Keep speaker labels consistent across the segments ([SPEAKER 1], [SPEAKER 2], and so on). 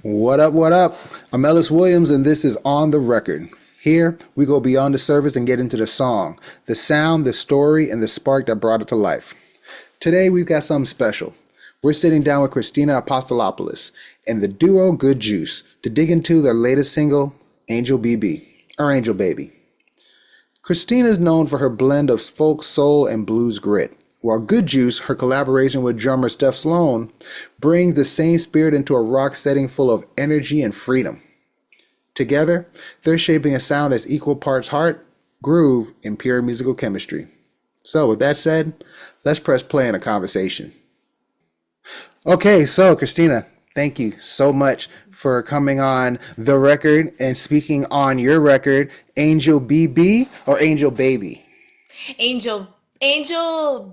[SPEAKER 1] What up, what up? I'm Ellis Williams, and this is On the Record. Here, we go beyond the surface and get into the song, the sound, the story, and the spark that brought it to life. Today, we've got something special. We're sitting down with Christina Apostolopoulos and the duo Good Juice to dig into their latest single, Angel BB, or Angel Baby. Christina is known for her blend of folk, soul, and blues grit, while Good Juice, her collaboration with drummer Steph Sloan, bring the same spirit into a rock setting full of energy and freedom. Together, they're shaping a sound that's equal parts heart, groove, and pure musical chemistry. So, with that said, let's press play on a conversation. Okay, so Christina, thank you so much for coming on the record and speaking on your record, Angel BB or Angel Baby.
[SPEAKER 2] Angel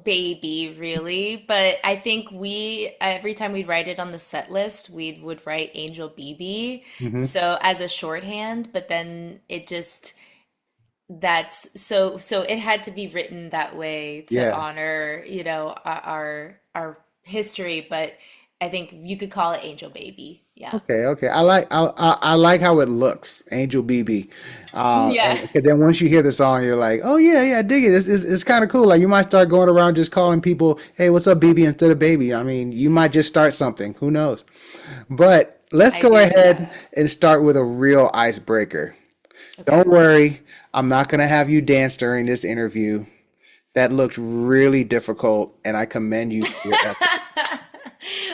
[SPEAKER 2] Baby, really. But I think we every time we'd write it on the set list, we would write Angel BB.
[SPEAKER 1] Hmm.
[SPEAKER 2] So as a shorthand, but then it just that's so it had to be written that way to
[SPEAKER 1] Yeah.
[SPEAKER 2] honor, our history, but I think you could call it Angel Baby. Yeah.
[SPEAKER 1] Okay. I like how it looks, Angel BB.
[SPEAKER 2] Yeah.
[SPEAKER 1] And then once you hear the song, you're like, oh yeah, I dig it. It's kind of cool. Like you might start going around just calling people, hey, what's up, BB, instead of baby. I mean, you might just start something. Who knows? But let's
[SPEAKER 2] I
[SPEAKER 1] go
[SPEAKER 2] do
[SPEAKER 1] ahead
[SPEAKER 2] that.
[SPEAKER 1] and start with a real icebreaker. Don't
[SPEAKER 2] Okay.
[SPEAKER 1] worry, I'm not gonna have you dance during this interview. That looked really difficult, and I commend you for your effort.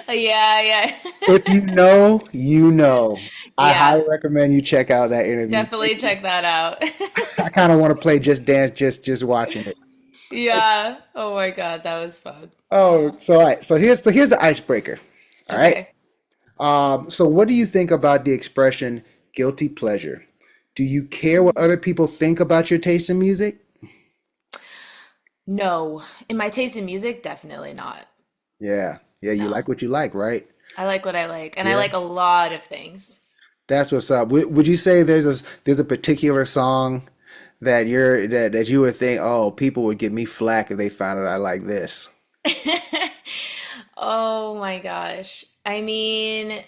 [SPEAKER 2] Yeah, yeah.
[SPEAKER 1] If you know, you know. I highly
[SPEAKER 2] Yeah.
[SPEAKER 1] recommend you check out that interview.
[SPEAKER 2] Definitely check that out.
[SPEAKER 1] I kind of want to play Just Dance just watching it.
[SPEAKER 2] Yeah. Oh my God, that was fun.
[SPEAKER 1] Oh, so all right. So here's the icebreaker. All right.
[SPEAKER 2] Okay.
[SPEAKER 1] So what do you think about the expression guilty pleasure? Do you care what other people think about your taste in music?
[SPEAKER 2] No, in my taste in music, definitely not.
[SPEAKER 1] Yeah. Yeah, you like
[SPEAKER 2] No.
[SPEAKER 1] what you like, right?
[SPEAKER 2] I like what I like, and I
[SPEAKER 1] Yeah.
[SPEAKER 2] like a lot of things.
[SPEAKER 1] That's what's up. Would you say there's a particular song that you would think, oh, people would give me flack if they found out I like this?
[SPEAKER 2] Oh my gosh. I mean,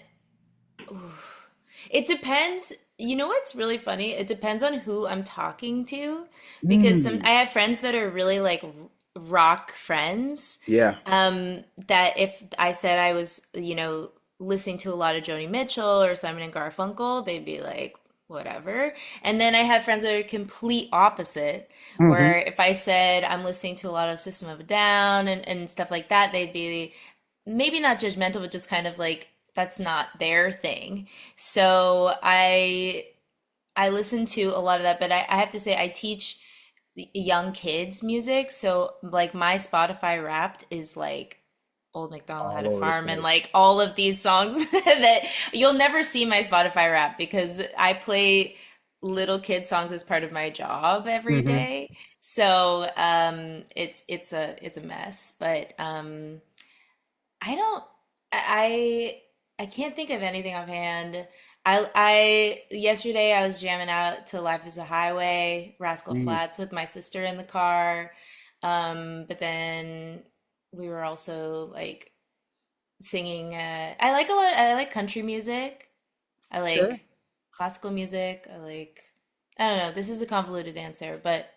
[SPEAKER 2] it depends. You know what's really funny? It depends on who I'm talking to because
[SPEAKER 1] Mm.
[SPEAKER 2] I have friends that are really like rock friends.
[SPEAKER 1] Yeah.
[SPEAKER 2] That if I said I was, listening to a lot of Joni Mitchell or Simon and Garfunkel, they'd be like, whatever. And then I have friends that are complete opposite,
[SPEAKER 1] Hmm.
[SPEAKER 2] where if I said I'm listening to a lot of System of a Down and stuff like that, they'd be maybe not judgmental, but just kind of like that's not their thing. So I listen to a lot of that, but I have to say I teach young kids music, so like my Spotify Wrapped is like Old MacDonald Had
[SPEAKER 1] All
[SPEAKER 2] a
[SPEAKER 1] over the
[SPEAKER 2] Farm and
[SPEAKER 1] place.
[SPEAKER 2] like all of these songs that you'll never see my Spotify Wrapped because I play little kid songs as part of my job every
[SPEAKER 1] Hmm.
[SPEAKER 2] day. So it's a mess, but I don't. I can't think of anything offhand. I yesterday I was jamming out to Life is a Highway, Rascal
[SPEAKER 1] Mm.
[SPEAKER 2] Flatts with my sister in the car. But then we were also like singing. I like a lot. I like country music. I
[SPEAKER 1] Okay.
[SPEAKER 2] like classical music. I don't know. This is a convoluted answer, but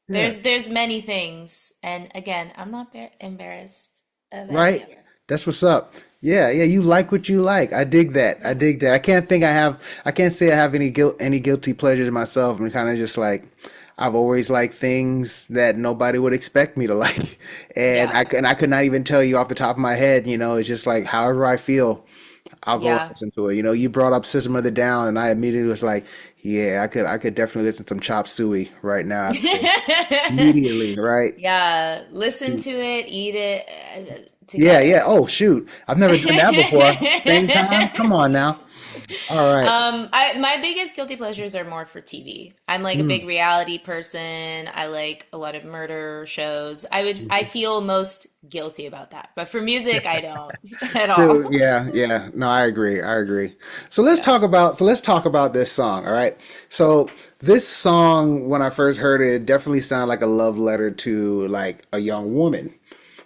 [SPEAKER 1] Yeah.
[SPEAKER 2] there's many things. And again, I'm not embarrassed of any
[SPEAKER 1] Right.
[SPEAKER 2] of it.
[SPEAKER 1] That's what's up. Yeah. You like what you like. I dig that. I
[SPEAKER 2] Yeah.
[SPEAKER 1] dig that. I can't say I have any guilty pleasures myself. I'm kind of just like, I've always liked things that nobody would expect me to like.
[SPEAKER 2] Yeah.
[SPEAKER 1] And I could not even tell you off the top of my head, it's just like however I feel, I'll go and
[SPEAKER 2] Yeah.
[SPEAKER 1] listen to it. You brought up System of the Down and I immediately was like, yeah, I could definitely listen to some Chop Suey right now after this. Immediately, right?
[SPEAKER 2] Yeah. Listen to it, eat it
[SPEAKER 1] Yeah.
[SPEAKER 2] together.
[SPEAKER 1] Oh, shoot. I've never done that before. Same time? Come on now. All right.
[SPEAKER 2] My biggest guilty pleasures are more for TV. I'm like a
[SPEAKER 1] Mm.
[SPEAKER 2] big reality person. I like a lot of murder shows. I feel most guilty about that. But for music, I don't at
[SPEAKER 1] Dude,
[SPEAKER 2] all.
[SPEAKER 1] yeah. No, I agree. I agree.
[SPEAKER 2] Yeah.
[SPEAKER 1] So let's talk about this song, all right? So this song, when I first heard it, it definitely sounded like a love letter to like a young woman.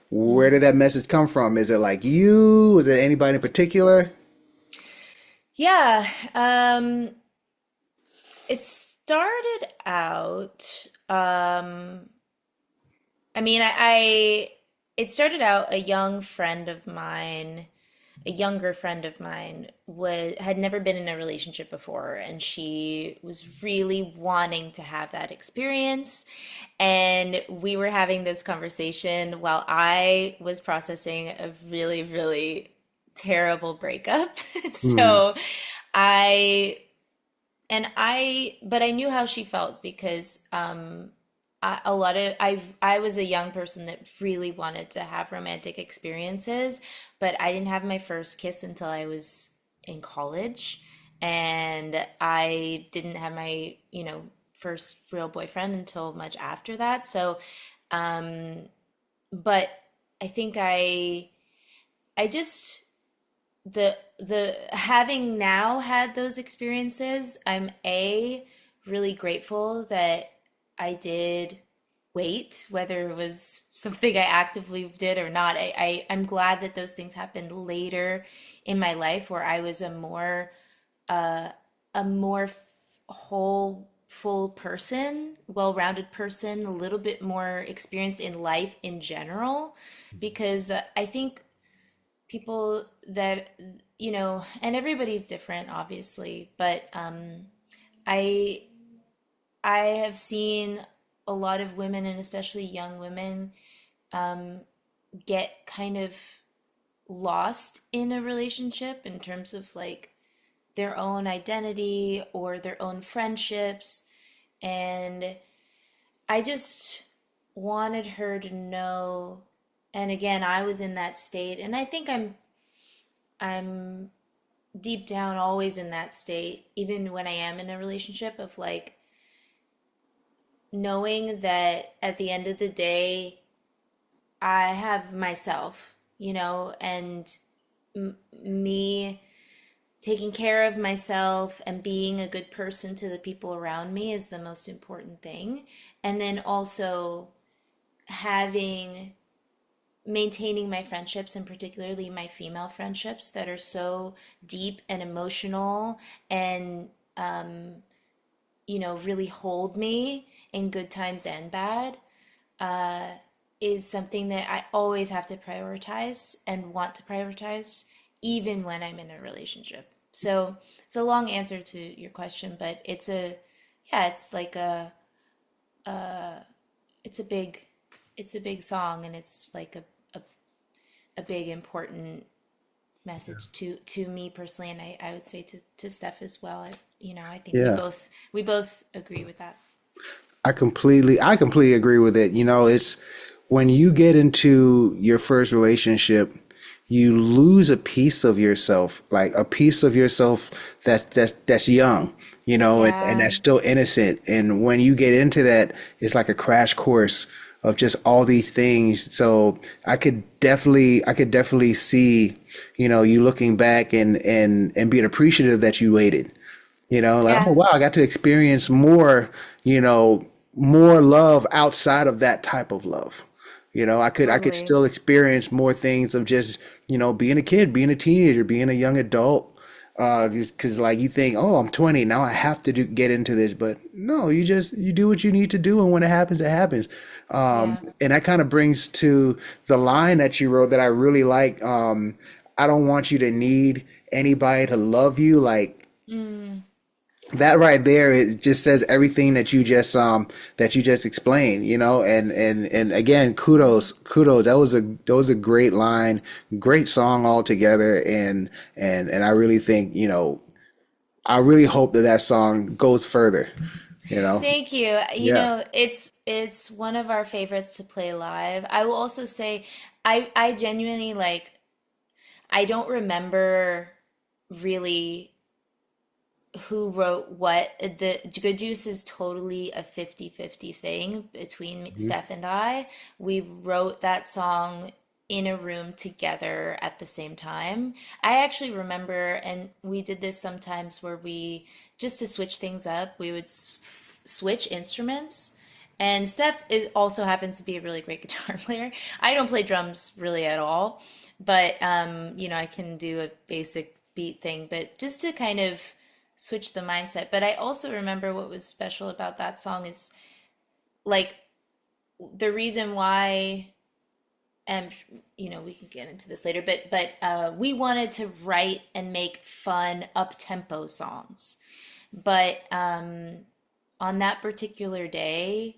[SPEAKER 1] Where did
[SPEAKER 2] Mm.
[SPEAKER 1] that message come from? Is it like you? Is it anybody in particular?
[SPEAKER 2] Yeah, it started out, I mean, it started out a young friend of mine, a younger friend of mine had never been in a relationship before, and she was really wanting to have that experience. And we were having this conversation while I was processing a really, really terrible breakup.
[SPEAKER 1] Hmm.
[SPEAKER 2] So I but I knew how she felt because a lot of I was a young person that really wanted to have romantic experiences, but I didn't have my first kiss until I was in college, and I didn't have my, first real boyfriend until much after that. So, but I think I just the having now had those experiences, I'm really grateful that I did wait, whether it was something I actively did or not. I'm glad that those things happened later in my life where I was a more whole, full person, well-rounded person, a little bit more experienced in life in general, because I think people that, and everybody's different obviously, but i I have seen a lot of women, and especially young women, get kind of lost in a relationship in terms of like their own identity or their own friendships. And I just wanted her to know, and again, I was in that state, and I think I'm deep down always in that state, even when I am in a relationship, of like knowing that at the end of the day, I have myself, and me taking care of myself and being a good person to the people around me is the most important thing. And then also having maintaining my friendships, and particularly my female friendships that are so deep and emotional, and really hold me in good times and bad, is something that I always have to prioritize and want to prioritize, even when I'm in a relationship. So it's a long answer to your question, but yeah, it's like it's a big, it's a big song, and it's like a big important message to me personally, and I would say to Steph as well. I think
[SPEAKER 1] Yeah.
[SPEAKER 2] we both agree with that.
[SPEAKER 1] I completely agree with it. It's when you get into your first relationship, you lose a piece of yourself, like a piece of yourself that's young, and
[SPEAKER 2] Yeah,
[SPEAKER 1] that's still innocent. And when you get into that, it's like a crash course of just all these things. So I could definitely see, you looking back and being appreciative that you waited. Like, oh
[SPEAKER 2] yeah,
[SPEAKER 1] wow, I got to experience more, more love outside of that type of love. I could
[SPEAKER 2] totally.
[SPEAKER 1] still experience more things of just, being a kid, being a teenager, being a young adult. Because like you think, oh, I'm 20 now, I have to get into this, but no, you do what you need to do, and when it happens, it happens.
[SPEAKER 2] Yeah.
[SPEAKER 1] And that kind of brings to the line that you wrote that I really like. I don't want you to need anybody to love you. Like,
[SPEAKER 2] Mm,
[SPEAKER 1] that right there, it just says everything that you just explained, and again, kudos. That was a great line, great song altogether. And I really think, I really hope that song goes further, you know
[SPEAKER 2] thank you.
[SPEAKER 1] yeah.
[SPEAKER 2] It's one of our favorites to play live. I will also say I genuinely like, I don't remember really who wrote what. The Good Juice is totally a 50-50 thing between
[SPEAKER 1] Mhm.
[SPEAKER 2] Steph and I. We wrote that song in a room together at the same time. I actually remember, and we did this sometimes where we, just to switch things up, we would switch instruments. And Steph also happens to be a really great guitar player. I don't play drums really at all, but I can do a basic beat thing, but just to kind of switch the mindset. But I also remember what was special about that song is like the reason why, and we can get into this later, but we wanted to write and make fun up tempo songs. But on that particular day,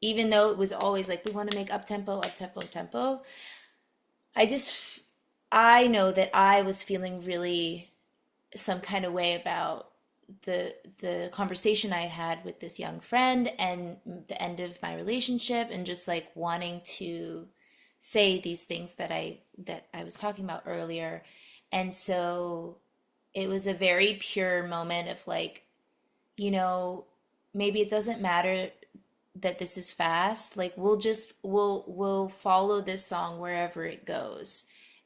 [SPEAKER 2] even though it was always like we want to make up tempo, up tempo, up tempo, I just I know that I was feeling really some kind of way about the conversation I had with this young friend and the end of my relationship and just like wanting to say these things that I was talking about earlier. And so it was a very pure moment of like, you know, maybe it doesn't matter that this is fast. Like we'll follow this song wherever it goes.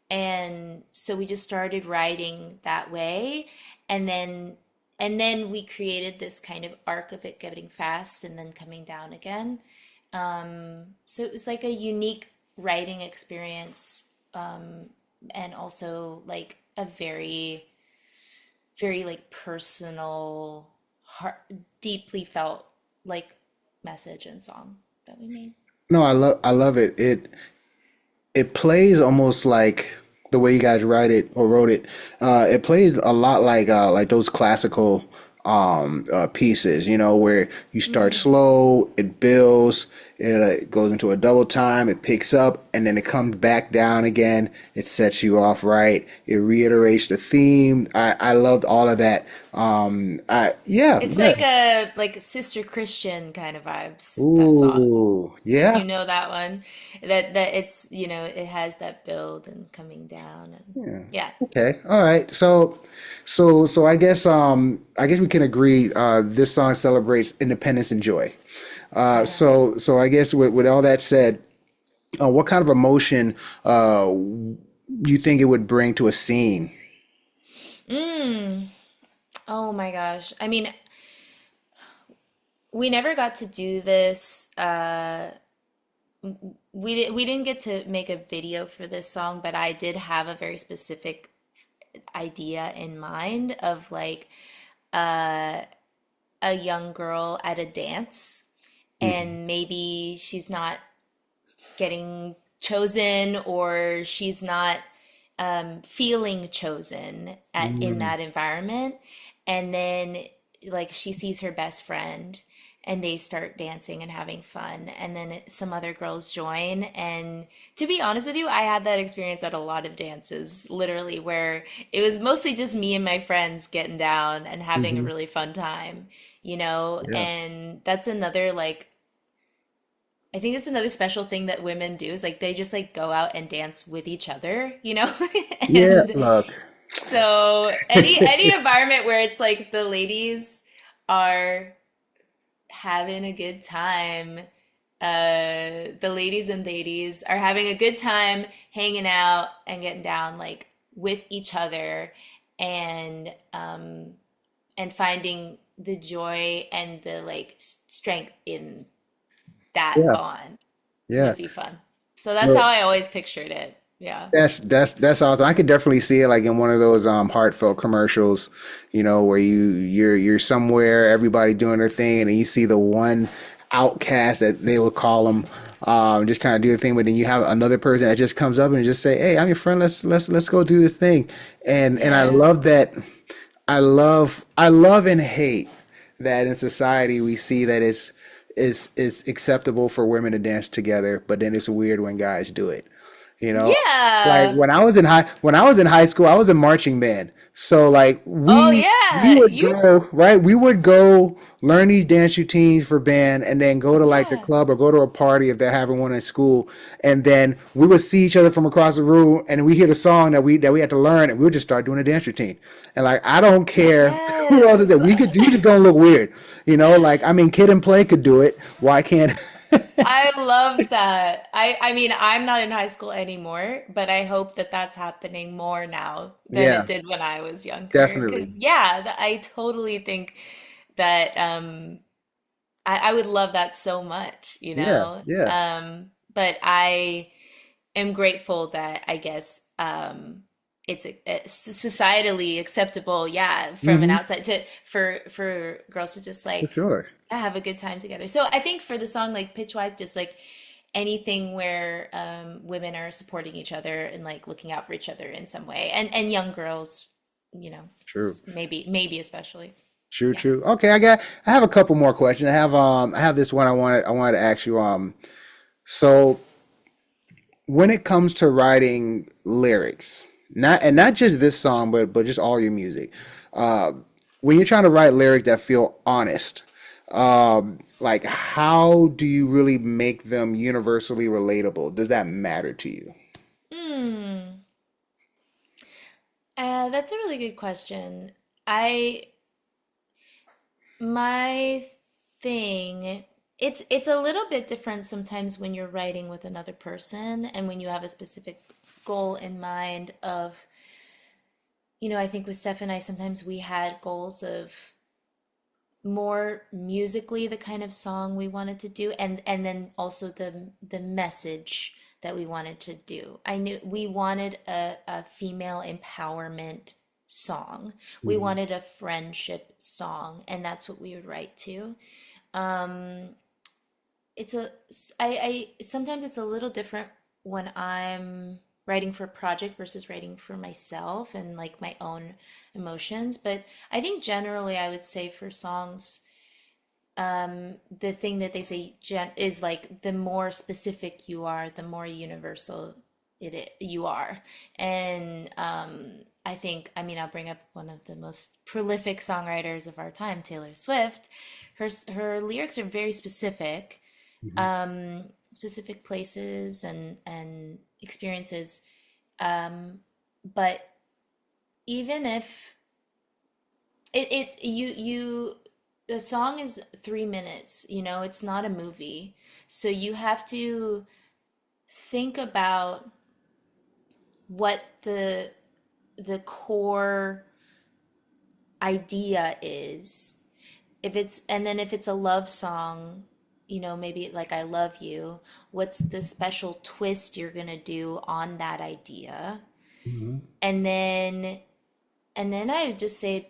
[SPEAKER 2] And so we just started writing that way, and then we created this kind of arc of it getting fast and then coming down again. So it was like a unique writing experience, and also like a very, very like personal, heart, deeply felt like message and song that we made.
[SPEAKER 1] No, I love it. It plays almost like the way you guys write it or wrote it. It plays a lot like those classical pieces, where you start
[SPEAKER 2] Mm.
[SPEAKER 1] slow, it builds, it goes into a double time, it picks up, and then it comes back down again. It sets you off right. It reiterates the theme. I loved all of that. I yeah,
[SPEAKER 2] It's
[SPEAKER 1] yeah.
[SPEAKER 2] like Sister Christian kind of vibes, that song.
[SPEAKER 1] Ooh, yeah.
[SPEAKER 2] You know that one? That it's, it has that build and coming down and
[SPEAKER 1] Yeah.
[SPEAKER 2] yeah.
[SPEAKER 1] Okay. All right. So I guess we can agree this song celebrates independence and joy.
[SPEAKER 2] Yeah.
[SPEAKER 1] So I guess with all that said, what kind of emotion you think it would bring to a scene?
[SPEAKER 2] Mm. Oh my gosh. I mean, we never got to do this. We didn't get to make a video for this song, but I did have a very specific idea in mind of like a young girl at a dance,
[SPEAKER 1] Mhm.
[SPEAKER 2] and maybe she's not getting chosen, or she's not feeling chosen in
[SPEAKER 1] Mm.
[SPEAKER 2] that environment. And then like she sees her best friend and they start dancing and having fun, and then some other girls join. And to be honest with you, I had that experience at a lot of dances, literally, where it was mostly just me and my friends getting down and having a
[SPEAKER 1] Hmm.
[SPEAKER 2] really fun time,
[SPEAKER 1] Yeah.
[SPEAKER 2] and that's another like I think it's another special thing that women do is like they just like go out and dance with each other,
[SPEAKER 1] Yeah.
[SPEAKER 2] And
[SPEAKER 1] Look.
[SPEAKER 2] so any environment where it's like the ladies are having a good time, the ladies and ladies are having a good time hanging out and getting down like with each other, and finding the joy and the like strength in that
[SPEAKER 1] Yeah.
[SPEAKER 2] bond
[SPEAKER 1] Yeah.
[SPEAKER 2] would be fun. So that's how
[SPEAKER 1] Look.
[SPEAKER 2] I always pictured it. Yeah.
[SPEAKER 1] That's awesome. I could definitely see it like in one of those heartfelt commercials, where you're somewhere, everybody doing their thing, and then you see the one outcast that they would call them, just kind of do the thing, but then you have another person that just comes up and just say, "Hey, I'm your friend. Let's go do this thing," and I
[SPEAKER 2] Yeah.
[SPEAKER 1] love that. I love and hate that in society we see that it's acceptable for women to dance together, but then it's weird when guys do it. You know, like
[SPEAKER 2] Yeah.
[SPEAKER 1] when I was in high school, I was in marching band. So like
[SPEAKER 2] Oh
[SPEAKER 1] we
[SPEAKER 2] yeah.
[SPEAKER 1] would
[SPEAKER 2] You
[SPEAKER 1] go, right? We would go learn these dance routines for band and then go to like the
[SPEAKER 2] yeah.
[SPEAKER 1] club or go to a party if they're having one at school. And then we would see each other from across the room and we hear the song that we had to learn and we would just start doing a dance routine. And like I don't care who else is there.
[SPEAKER 2] Yes.
[SPEAKER 1] We just gonna look weird. Like I mean Kid and Play could do it. Why can't
[SPEAKER 2] I love that. I mean, I'm not in high school anymore, but I hope that that's happening more now than it
[SPEAKER 1] Yeah,
[SPEAKER 2] did when I was younger.
[SPEAKER 1] definitely.
[SPEAKER 2] Because yeah, I totally think that I would love that so much,
[SPEAKER 1] Yeah, yeah.
[SPEAKER 2] But I am grateful that I guess societally acceptable, yeah, from an
[SPEAKER 1] Hmm.
[SPEAKER 2] outside to for girls to just
[SPEAKER 1] For
[SPEAKER 2] like
[SPEAKER 1] sure.
[SPEAKER 2] have a good time together. So I think for the song, like pitch wise, just like anything where women are supporting each other and like looking out for each other in some way, and young girls, you know,
[SPEAKER 1] True.
[SPEAKER 2] maybe especially.
[SPEAKER 1] True,
[SPEAKER 2] Yeah.
[SPEAKER 1] true. Okay, I have a couple more questions. I have this one I wanted to ask you. So when it comes to writing lyrics, not just this song, but just all your music, uh, when you're trying to write lyrics that feel honest, like how do you really make them universally relatable? Does that matter to you?
[SPEAKER 2] Hmm. That's a really good question. I My thing, it's a little bit different sometimes when you're writing with another person and when you have a specific goal in mind of, I think with Steph and I sometimes we had goals of more musically the kind of song we wanted to do, and then also the message that we wanted to do. I knew we wanted a female empowerment song. We
[SPEAKER 1] Hmm.
[SPEAKER 2] wanted a friendship song, and that's what we would write to. Um, it's a I sometimes it's a little different when I'm writing for a project versus writing for myself and like my own emotions. But I think generally I would say for songs, the thing that they say is like the more specific you are, the more universal you are. And I think, I mean, I'll bring up one of the most prolific songwriters of our time, Taylor Swift. Her lyrics are very specific,
[SPEAKER 1] Hmm.
[SPEAKER 2] specific places and experiences. But even if you the song is 3 minutes, it's not a movie. So you have to think about what the core idea is. If it's a love song, maybe like I love you, what's the special twist you're gonna do on that idea?
[SPEAKER 1] Hmm.
[SPEAKER 2] And then I would just say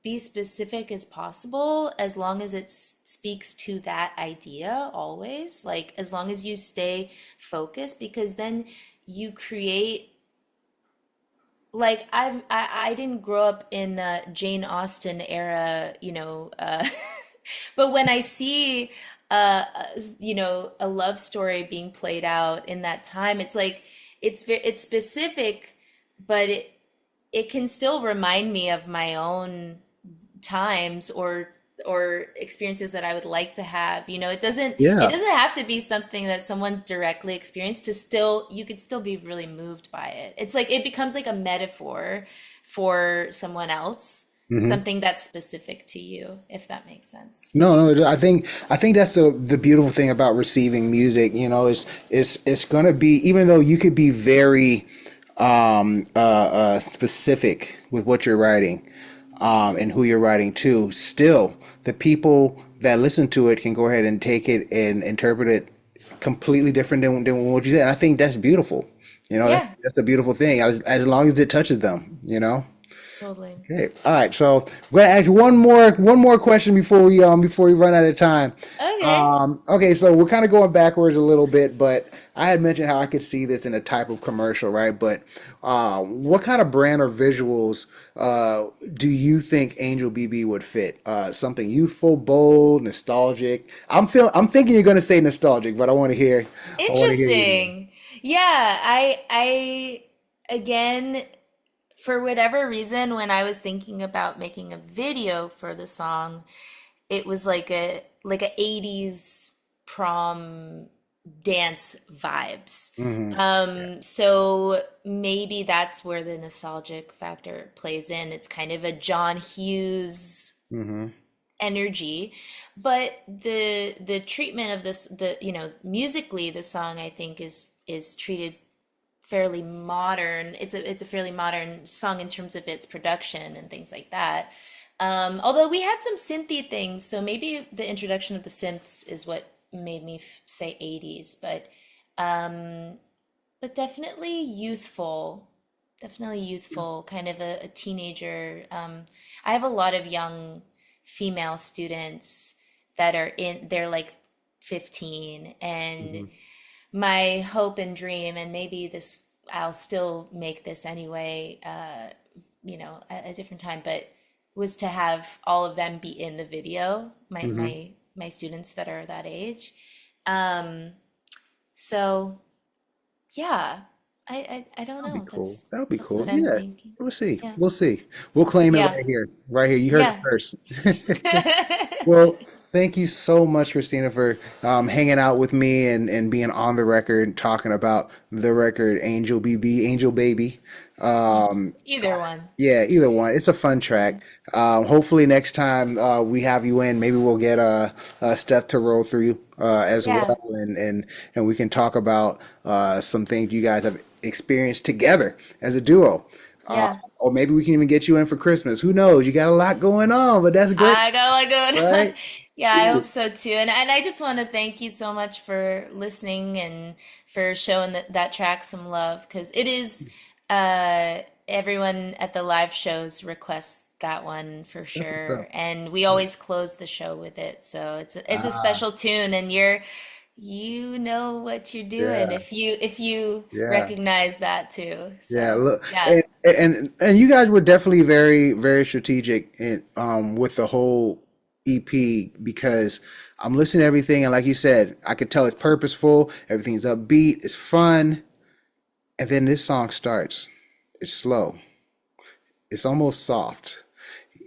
[SPEAKER 2] be specific as possible as long as it speaks to that idea always, like as long as you stay focused, because then you create, like I didn't grow up in the Jane Austen era, but when I see a love story being played out in that time, it's like it's specific, but it can still remind me of my own times or experiences that I would like to have. It
[SPEAKER 1] Yeah.
[SPEAKER 2] doesn't have to be something that someone's directly experienced to still you could still be really moved by it. It's like it becomes like a metaphor for someone else,
[SPEAKER 1] Hmm.
[SPEAKER 2] something that's specific to you, if that makes sense.
[SPEAKER 1] No, no. I think that's the beautiful thing about receiving music. You know, it's gonna be, even though you could be very specific with what you're writing, and who you're writing to. Still, the people that listen to it can go ahead and take it and interpret it completely different than what you said. And I think that's beautiful. You know,
[SPEAKER 2] Yeah,
[SPEAKER 1] that's a beautiful thing as long as it touches them. You know.
[SPEAKER 2] totally.
[SPEAKER 1] Okay. All right. So we're gonna ask you one more question before we run out of time.
[SPEAKER 2] Okay.
[SPEAKER 1] Okay. So we're kind of going backwards a little bit, but I had mentioned how I could see this in a type of commercial, right? But what kind of brand or visuals do you think Angel BB would fit? Something youthful, bold, nostalgic. I'm thinking you're gonna say nostalgic, but I want to hear you.
[SPEAKER 2] Interesting. Yeah, I again, for whatever reason, when I was thinking about making a video for the song, it was like a 80s prom dance vibes.
[SPEAKER 1] Hmm.
[SPEAKER 2] So maybe that's where the nostalgic factor plays in. It's kind of a John Hughes
[SPEAKER 1] Hmm.
[SPEAKER 2] energy, but the treatment of this, musically, the song I think is treated fairly modern. It's a fairly modern song in terms of its production and things like that. Although we had some synthy things, so maybe the introduction of the synths is what made me say 80s, but definitely youthful. definitely youthful, kind of a teenager. I have a lot of young female students that they're like 15, and
[SPEAKER 1] Hmm.
[SPEAKER 2] my hope and dream, and maybe this, I'll still make this anyway, at a different time, but was to have all of them be in the video,
[SPEAKER 1] Hmm.
[SPEAKER 2] my students that are that age. Um, so yeah, I don't
[SPEAKER 1] That'll be
[SPEAKER 2] know.
[SPEAKER 1] cool. That'll be
[SPEAKER 2] That's what
[SPEAKER 1] cool.
[SPEAKER 2] I'm
[SPEAKER 1] Yeah.
[SPEAKER 2] thinking.
[SPEAKER 1] We'll see.
[SPEAKER 2] Yeah.
[SPEAKER 1] We'll see. We'll claim it
[SPEAKER 2] Yeah.
[SPEAKER 1] right here. Right here. You heard it
[SPEAKER 2] Yeah.
[SPEAKER 1] first. Well, thank you so much, Christina, for hanging out with me and being on the record, talking about the record Angel BB, Angel Baby. Um,
[SPEAKER 2] Either one.
[SPEAKER 1] yeah, either one. It's a fun track. Hopefully, next time we have you in, maybe we'll get a step to roll through as
[SPEAKER 2] Yeah.
[SPEAKER 1] well, and we can talk about some things you guys have experienced together as a duo. Uh,
[SPEAKER 2] Yeah.
[SPEAKER 1] or maybe we can even get you in for Christmas. Who knows? You got a lot going on, but that's great,
[SPEAKER 2] I got a lot going.
[SPEAKER 1] right?
[SPEAKER 2] Yeah, I
[SPEAKER 1] Cool.
[SPEAKER 2] hope so too. And I just want to thank you so much for listening and for showing that track some love, because it is everyone at the live shows requests that one for
[SPEAKER 1] That's what's
[SPEAKER 2] sure.
[SPEAKER 1] up.
[SPEAKER 2] And we always close the show with it. So it's a
[SPEAKER 1] Ah,
[SPEAKER 2] special tune, and you know what you're doing
[SPEAKER 1] yeah,
[SPEAKER 2] if you
[SPEAKER 1] yeah.
[SPEAKER 2] recognize that too.
[SPEAKER 1] Yeah,
[SPEAKER 2] So
[SPEAKER 1] look,
[SPEAKER 2] yeah.
[SPEAKER 1] and you guys were definitely very very strategic in with the whole EP because I'm listening to everything and like you said, I could tell it's purposeful, everything's upbeat, it's fun, and then this song starts. It's slow. It's almost soft.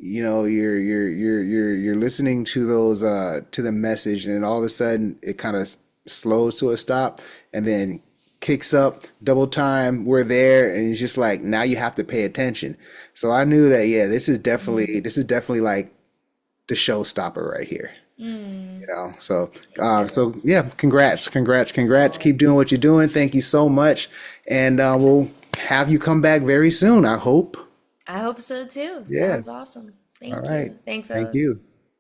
[SPEAKER 1] You know, you're listening to those to the message, and then all of a sudden it kind of slows to a stop, and then kicks up double time. We're there, and it's just like now you have to pay attention. So I knew that yeah, this is definitely like the showstopper right here. You
[SPEAKER 2] Mm,
[SPEAKER 1] know, so
[SPEAKER 2] thank you.
[SPEAKER 1] yeah, congrats. Keep doing what you're doing. Thank you so much, and we'll have you come back very soon. I hope.
[SPEAKER 2] I hope so too.
[SPEAKER 1] Yeah.
[SPEAKER 2] Sounds awesome.
[SPEAKER 1] All
[SPEAKER 2] Thank
[SPEAKER 1] right.
[SPEAKER 2] you. Thanks,
[SPEAKER 1] Thank
[SPEAKER 2] Ellis.
[SPEAKER 1] you.